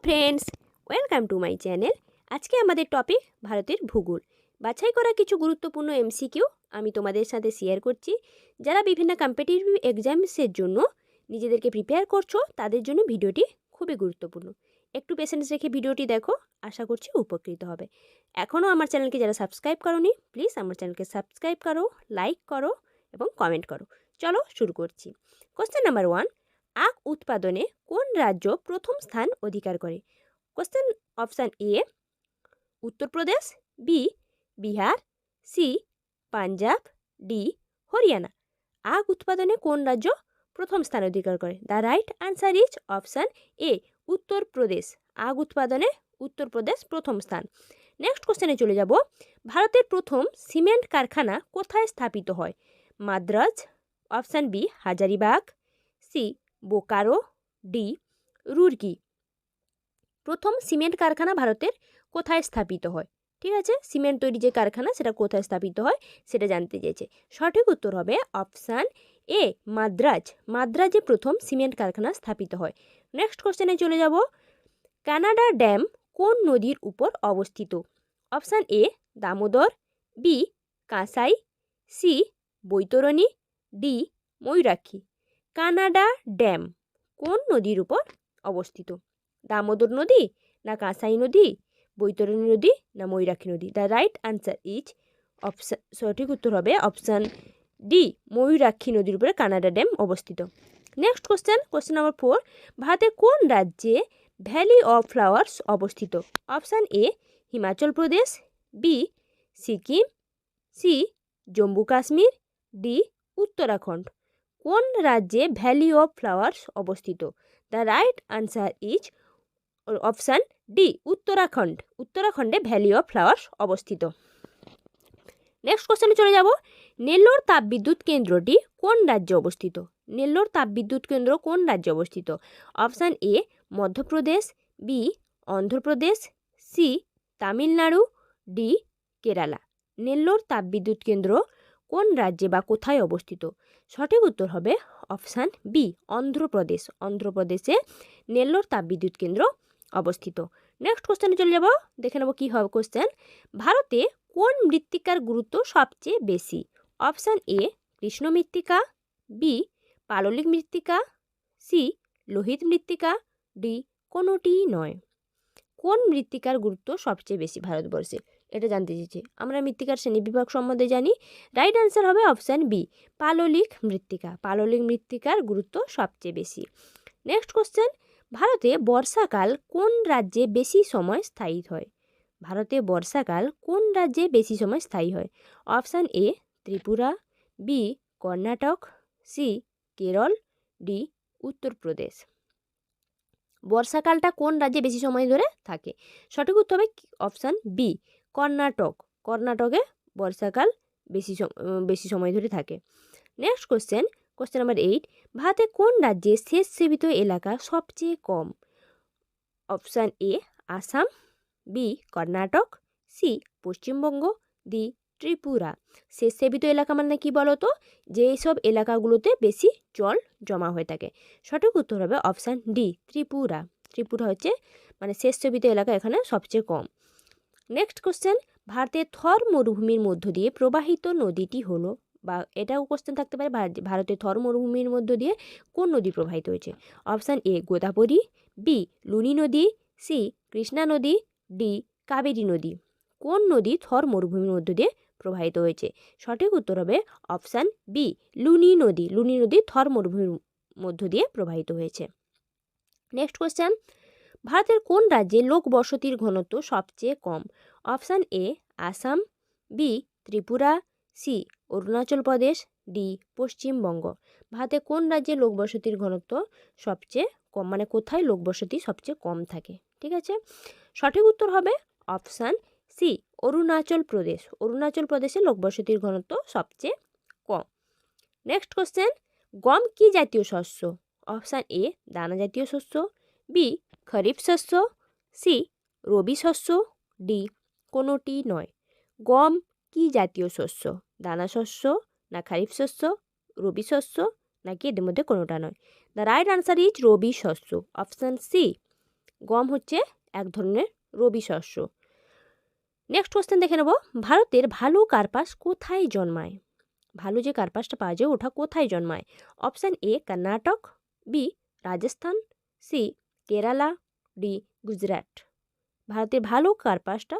Friends, welcome to my channel. আজকে আমাদের topic ভারতের ভূগোল। বাছাই করা কিছু গুরুত্বপূর্ণ এমসিকিউ আমি তোমাদের সাথে শেয়ার করছি। যারা বিভিন্ন কম্পিটিটিভ এক্সামসের জন্য নিজেদেরকে প্রিপেয়ার করছো তাদের জন্য ভিডিওটি খুবই গুরুত্বপূর্ণ। একটু পেশেন্স রেখে ভিডিওটি দেখো, আশা করছি উপকৃত হবে। এখনও আমার চ্যানেলকে যারা সাবস্ক্রাইব করোনি, প্লিজ আমার চ্যানেলকে সাবস্ক্রাইব করো, লাইক করো এবং কমেন্ট করো। চলো শুরু করছি। কোশ্চেন নাম্বার 1, আখ উৎপাদনে কোন রাজ্য প্রথম স্থান অধিকার করে? Question option A Uttar Pradesh, B Bihar, C Punjab, D Haryana. আখ উৎপাদনে কোন রাজ্য প্রথম স্থান অধিকার করে? The right answer is option A Uttar Pradesh. আখ উৎপাদনে উত্তরপ্রদেশ প্রথম স্থান। নেক্সট কোশ্চেনে চলে যাব। ভারতের প্রথম সিমেন্ট কারখানা কোথায় স্থাপিত হয়? Madras, option B Hazaribagh, C Bokaro, D Roorkee. প্রথম সিমেন্ট কারখানা ভারতের কোথায় স্থাপিত হয়? ঠিক আছে, সিমেন্ট তৈরি যে কারখানা সেটা কোথায় স্থাপিত হয় সেটা জানতে চেয়েছে। সঠিক উত্তর হবে অপশান এ মাদ্রাজ। মাদ্রাজে প্রথম সিমেন্ট কারখানা স্থাপিত হয়। নেক্সট কোশ্চেনে চলে যাব। কানাডা ড্যাম কোন নদীর উপর অবস্থিত? Option A Damodar, B Kansai, C Baitarani, D Mayurakshi. কানাডা ড্যাম কোন নদীর উপর অবস্থিত? দামোদর নদী, না কাঁসাই নদী, বৈতরণী নদী, না ময়ূরাক্ষী নদী? The right answer is option, সঠিক উত্তর হবে অপশান ডি ময়ূরাক্ষী নদীর উপরে কানাডা ড্যাম অবস্থিত। নেক্সট কোশ্চেন নাম্বার 4, ভারতের কোন রাজ্যে ভ্যালি অফ ফ্লাওয়ার্স অবস্থিত? Option A Himachal Pradesh, B Sikkim, C Jammu Kashmir, D Uttarakhand. কোন রাজ্যে ভ্যালি অফ ফ্লাওয়ার্স অবস্থিত? The right answer is option D Uttarakhand. উত্তরাখণ্ডে ভ্যালি অফ ফ্লাওয়ার্স অবস্থিত। নেক্সট কোশ্চেনে চলে যাব। নেল্লোর তাপবিদ্যুৎ কেন্দ্রটি কোন রাজ্যে অবস্থিত? নেল্লোর তাপবিদ্যুৎ কেন্দ্র কোন রাজ্যে অবস্থিত? Option A Madhya Pradesh, B Andhra Pradesh, C Tamil Nadu, D Kerala. Nellore তাপবিদ্যুৎ কেন্দ্র কোন রাজ্যে বা কোথায় অবস্থিত? সঠিক উত্তর হবে অপশান বি অন্ধ্রপ্রদেশ। অন্ধ্রপ্রদেশে নেল্লোর তাপবিদ্যুৎ কেন্দ্র অবস্থিত। নেক্সট কোশ্চেনে চলে যাব, দেখে নেব কী হবে কোশ্চেন। ভারতে কোন মৃত্তিকার গুরুত্ব সবচেয়ে বেশি? অপশান এ কৃষ্ণ মৃত্তিকা, বি পাললিক মৃত্তিকা, সি লোহিত মৃত্তিকা, ডি কোনোটিই নয়। কোন মৃত্তিকার গুরুত্ব সবচেয়ে বেশি ভারতবর্ষে? এটা জানতে চেয়েছে। আমরা মৃত্তিকার শ্রেণীবিভাগ সম্বন্ধে জানি। রাইট আনসার হবে অপশান বি পাললিক মৃত্তিকা। পাললিক মৃত্তিকার গুরুত্ব সবচেয়ে বেশি। নেক্সট কোশ্চেন, ভারতে বর্ষাকাল কোন রাজ্যে বেশি সময় স্থায়ী হয়? ভারতে বর্ষাকাল কোন রাজ্যে বেশি সময় স্থায়ী হয়? Option A Tripura, B Karnataka, C Kerala, D Uttar Pradesh. বর্ষাকালটা কোন রাজ্যে বেশি সময় ধরে থাকে? সঠিক উত্তর হবে অপশান বি কর্ণাটক। কর্ণাটকে বর্ষাকাল বেশি সময় ধরে থাকে। নেক্সট কোশ্চেন নাম্বার 8, ভারতে কোন রাজ্যে সেচ সেবিত এলাকা সবচেয়ে কম? Option A Assam, B Karnataka, C Paschimbanga, D Tripura. সেচ সেবিত এলাকা মানে কি বলো তো? যেসব এলাকাগুলোতে বেশি জল জমা হয়ে থাকে। সঠিক উত্তর হবে অপশান ডি ত্রিপুরা। ত্রিপুরা হচ্ছে মানে সেচ সেবিত এলাকা এখানে সবচেয়ে কম। নেক্সট কোশ্চেন, ভারতের থর মরুভূমির মধ্য দিয়ে প্রবাহিত নদীটি হলো, বা এটাও কোশ্চেন থাকতে পারে, ভারতের থর মরুভূমির মধ্য দিয়ে কোন নদী প্রবাহিত হয়েছে? Option A Godavari, B Luni নদী, সি কৃষ্ণা নদী, ডি কাবেরী নদী। কোন নদী থর মরুভূমির মধ্য দিয়ে প্রবাহিত হয়েছে? সঠিক উত্তর হবে অপশান বি লুনি নদী। লুনি নদী থর মরুভূমির মধ্য দিয়ে প্রবাহিত হয়েছে। নেক্সট কোশ্চেন, ভারতের কোন রাজ্যে লোক বসতির ঘনত্ব সবচেয়ে কম? Option A Assam, B Tripura, C Arunachal Pradesh, D Paschimbanga. ভারতে কোন রাজ্যে লোক বসতির ঘনত্ব সবচেয়ে কম, মানে কোথায় লোক বসতি সবচেয়ে কম থাকে? ঠিক আছে, সঠিক উত্তর হবে অপশান সি অরুণাচল প্রদেশ। অরুণাচল প্রদেশে লোক বসতির ঘনত্ব সবচেয়ে কম। নেক্সট কোশ্চেন, গম কি জাতীয় শস্য? অপশান এ দানা জাতীয় শস্য, বি খরিফ শস্য, সি রবি শস্য, ডি কোনোটি নয়। গম কি জাতীয় শস্য? দানা শস্য, না খরিফ শস্য, রবি শস্য, নাকি এদের মধ্যে কোনোটা নয়? The right answer is rabi শস্য। অপশান সি গম হচ্ছে এক ধরনের রবি শস্য। নেক্সট কোশ্চেন দেখে নেব, ভারতের ভালো কার্পাস কোথায় জন্মায়? ভালো যে কার্পাসটা পাওয়া যায় ওটা কোথায় জন্মায়? Option A Karnataka, B Rajasthan, C Kerala, D Gujarat. ভারতের ভালো কার্পাসটা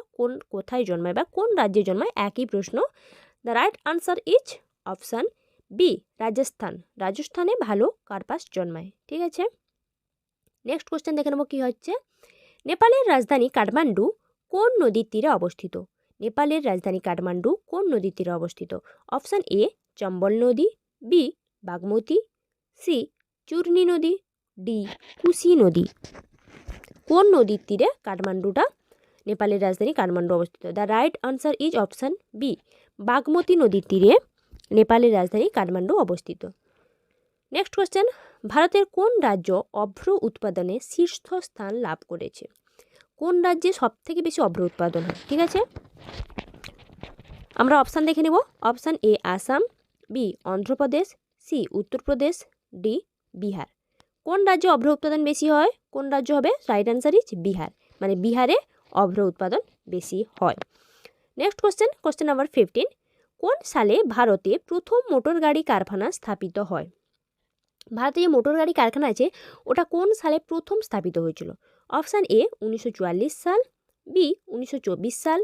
কোথায় জন্মায় বা কোন রাজ্যে জন্মায় একই প্রশ্ন। The right answer is option B Rajasthan. রাজস্থানে ভালো কার্পাস জন্মায়। ঠিক আছে, নেক্সট কোশ্চেন দেখে নেবো কী হচ্ছে। নেপালের রাজধানী কাঠমান্ডু কোন নদীর তীরে অবস্থিত? নেপালের রাজধানী কাঠমান্ডু কোন নদীর তীরে অবস্থিত? অপশান এ চম্বল নদী, বি বাগমতী, সি চূর্ণী নদী, ডি কুশি নদী। কোন নদীর তীরে কাঠমান্ডুটা নেপালের রাজধানী কাঠমান্ডু অবস্থিত? The right answer is option B Bagmati নদীর তীরে নেপালের রাজধানী কাঠমান্ডু অবস্থিত। নেক্সট কোশ্চেন, ভারতের কোন রাজ্য অভ্র উৎপাদনে শীর্ষস্থান লাভ করেছে? কোন রাজ্যে সবথেকে বেশি অভ্র উৎপাদন হয়? ঠিক আছে, আমরা অপশান দেখে নেব। Option A Assam, B Andhra Pradesh, C Uttar Pradesh, D Bihar. কোন রাজ্যে অভ্র উৎপাদন বেশি হয়? কোন রাজ্য হবে? রাইট আনসার ইজ বিহার, মানে বিহারে অভ্র উৎপাদন বেশি হয়। নেক্সট কোশ্চেন, কোশ্চেন নাম্বার 15, কোন সালে ভারতে প্রথম মোটর গাড়ি কারখানা স্থাপিত হয়? ভারতে যে মোটর গাড়ি কারখানা আছে ওটা কোন সালে প্রথম স্থাপিত হয়েছিল? অপশান এ 1944 সাল, বি 1924 সাল,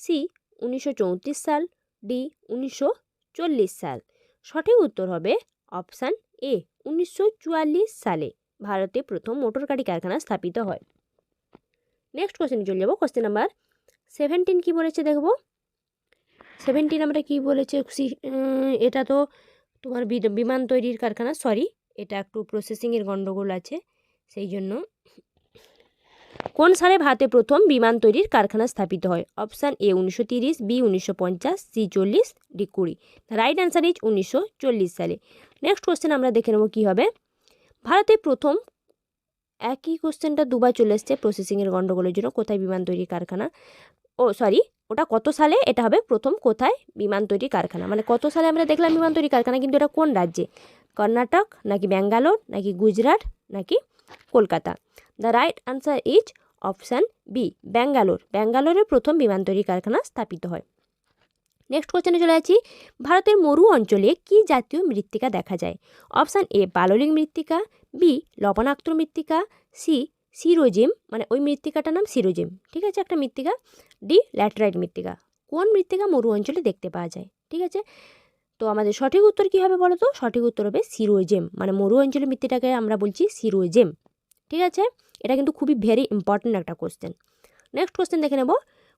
সি 1934 সাল, ডি 1940 সাল। সঠিক উত্তর হবে অপশান এ 1944 সালে ভারতে প্রথম মোটর গাড়ি কারখানা স্থাপিত হয়। নেক্সট কোশ্চেনে চলে যাবো। কোশ্চেন নাম্বার 17 কী বলেছে দেখব। 17 আমরা কী বলেছে, এটা তো তোমার বিমান তৈরির কারখানা, সরি এটা একটু প্রসেসিংয়ের গণ্ডগোল আছে সেই জন্য। কোন সালে ভারতে প্রথম বিমান তৈরির কারখানা স্থাপিত হয়? Option A 1930, B 1950, C 40, D 20। Right answer is 1940 সালে। নেক্সট কোশ্চেন আমরা দেখে নেব কী হবে। ভারতে প্রথম, একই কোশ্চেনটা দুবার চলে এসছে প্রসেসিংয়ের গণ্ডগোলের জন্য। কোথায় বিমান তৈরির কারখানা, ওটা কত সালে, এটা হবে প্রথম কোথায় বিমান তৈরি কারখানা, মানে কত সালে আমরা দেখলাম বিমান তৈরি কারখানা, কিন্তু এটা কোন রাজ্যে? কর্ণাটক নাকি ব্যাঙ্গালোর নাকি গুজরাট নাকি Kolkata? The right answer is option B Bangalore. ব্যাঙ্গালোরে প্রথম বিমান তৈরি কারখানা স্থাপিত হয়। নেক্সট কোশ্চেনে চলে যাচ্ছি। ভারতের মরু অঞ্চলে কি জাতীয় মৃত্তিকা দেখা যায়? অপশান এ পাললিক মৃত্তিকা, বি লবণাক্ত মৃত্তিকা, সি সিরোজেম, মানে ওই মৃত্তিকাটার নাম সিরোজেম, ঠিক আছে একটা মৃত্তিকা, ডি ল্যাটেরাইট মৃত্তিকা। কোন মৃত্তিকা মরু অঞ্চলে দেখতে পাওয়া যায়? ঠিক আছে, তো আমাদের সঠিক উত্তর কী হবে বলো তো? সঠিক উত্তর হবে সিরোজেম, মানে মরু অঞ্চলের মৃত্তিকাকে আমরা বলছি সিরোজেম। ঠিক আছে, এটা কিন্তু খুবই ভেরি ইম্পর্ট্যান্ট একটা কোশ্চেন। নেক্সট কোশ্চেন দেখে নেব।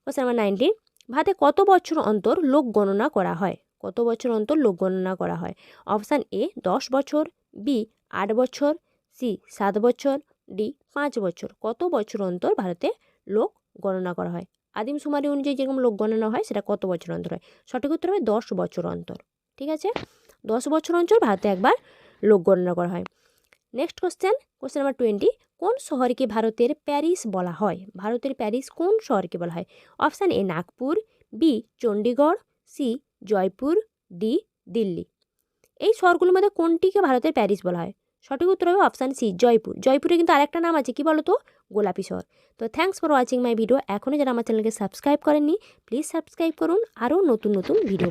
কোশ্চেন নাম্বার 19, ভারতে কত বছর অন্তর লোক গণনা করা হয়? কত বছর অন্তর লোক গণনা করা হয়? অপশান এ 10 বছর, বি 8 বছর, সি 7 বছর, ডি 5 বছর। কত বছর অন্তর ভারতে লোক গণনা করা হয়? আদিম সুমারি অনুযায়ী যেরকম লোক গণনা হয় সেটা কত বছর অন্তর হয়? সঠিক উত্তর হবে 10 বছর অন্তর। ঠিক আছে, 10 বছর অন্তর ভারতে একবার লোক গণনা করা হয়। নেক্সট কোশ্চেন, কোশ্চেন নাম্বার 20, কোন শহরকে ভারতের প্যারিস বলা হয়? ভারতের প্যারিস কোন শহরকে বলা হয়? Option A Nagpur, B Chandigarh, C Jaipur, D Delhi. এই শহরগুলোর মধ্যে কোনটিকে ভারতের প্যারিস বলা হয়? সঠিক উত্তর হবে অপশান সি জয়পুর। জয়পুরে কিন্তু আরেকটা নাম আছে, কি বলো তো? গোলাপি শহর। তো thanks for watching my video. এখনও যারা আমার চ্যানেলকে সাবস্ক্রাইব করেননি প্লিজ সাবস্ক্রাইব করুন, আরও নতুন নতুন ভিডিও